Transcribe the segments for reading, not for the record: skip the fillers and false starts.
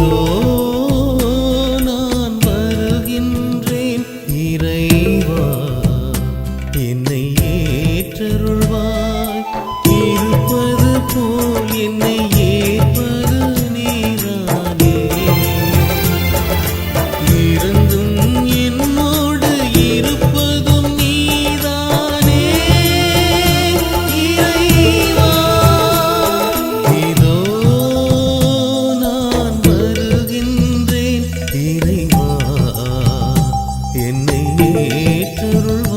இதோ நான் வருகின்றேன் இறைவா, என்னை ஏற்றருள்வாய். இருப்பது போல் என்னை ஏற்பது நீதானே. இருந்தும் என்னோடு இருப்பதும் நீதானே இறைவா. இதோ நான் வருகின்றேன் இறைவா, என்னை ஏற்றருள்வாய்.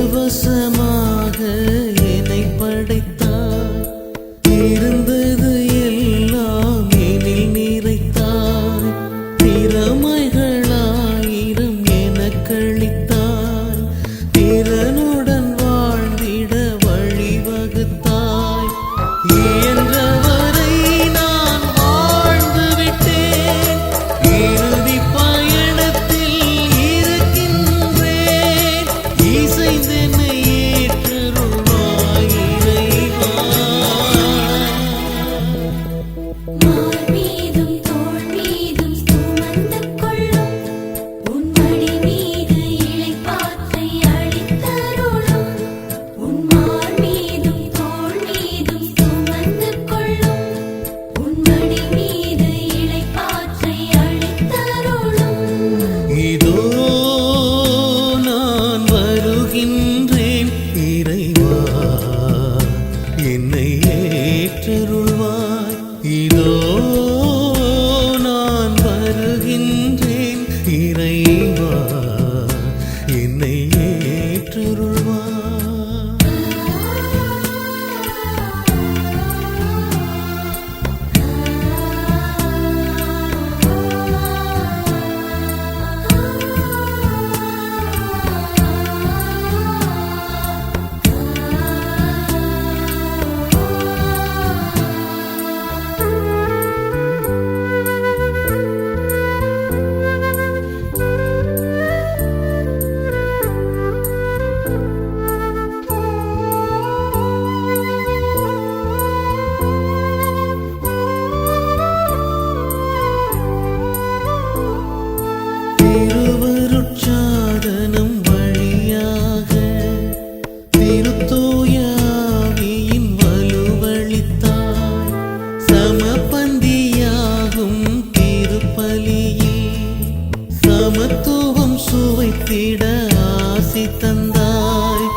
இலவசமாக என்னை படைத்தாய், இருந்தது எல்லாம் எனில் நிறைத்தாய். திறமைகளாயிரம் எனக்களித்தாய், திறனுடன் வாழ்ந்திட வழிவகுத்தாய். இயன்றவரை நான் வாழ்ந்து விட்டேன், இறுதி பயணத்தில் இருக்கின்றேன். இசைந்தென்னை ஏற்றருள்வாய் இறைவா. இதோ நான் வருகின்றேன் இறைவா, என்னை ஏற்றருள்வாய். இதோ நான் வருகின்றேன் இறைவா, என்னை ஏற்றருள்வாய். திருவருட்சாதனம் வழியாக திருத்தூய ஆவியின் வலுவளித்தாய். சமபந்தியாகும் திருப்பலியில் சமத்துவம் சுவைத்திட ஆசி தந்தாய்.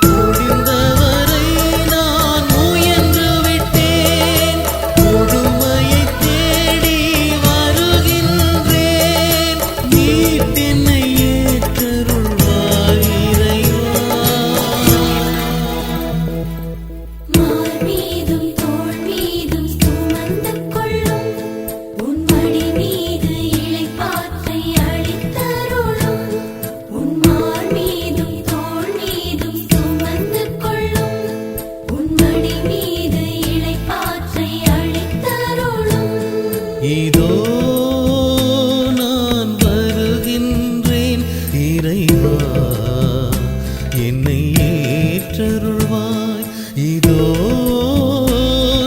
முடிந்தவரை நான் முயன்று விட்டேன், முழுமையை தேடி வருகின்றேன். நீட்டென்னை ஏற்றருள்வாய் இறைவா. இதோ நான் வருகின்றேன் இறைவா, என்னை ஏற்றருள்வாய். இதோ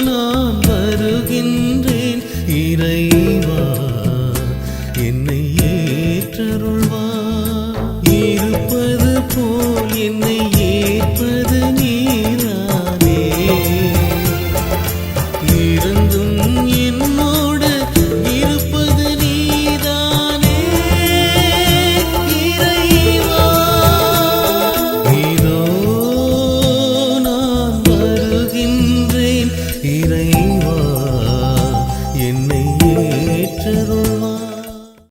நான் வருகின்றேன் இறைவா, என்னை ஏற்றருள்வாய். இருப்பது போல் என்னை ஏற்பது நீதானே. இருந்தும்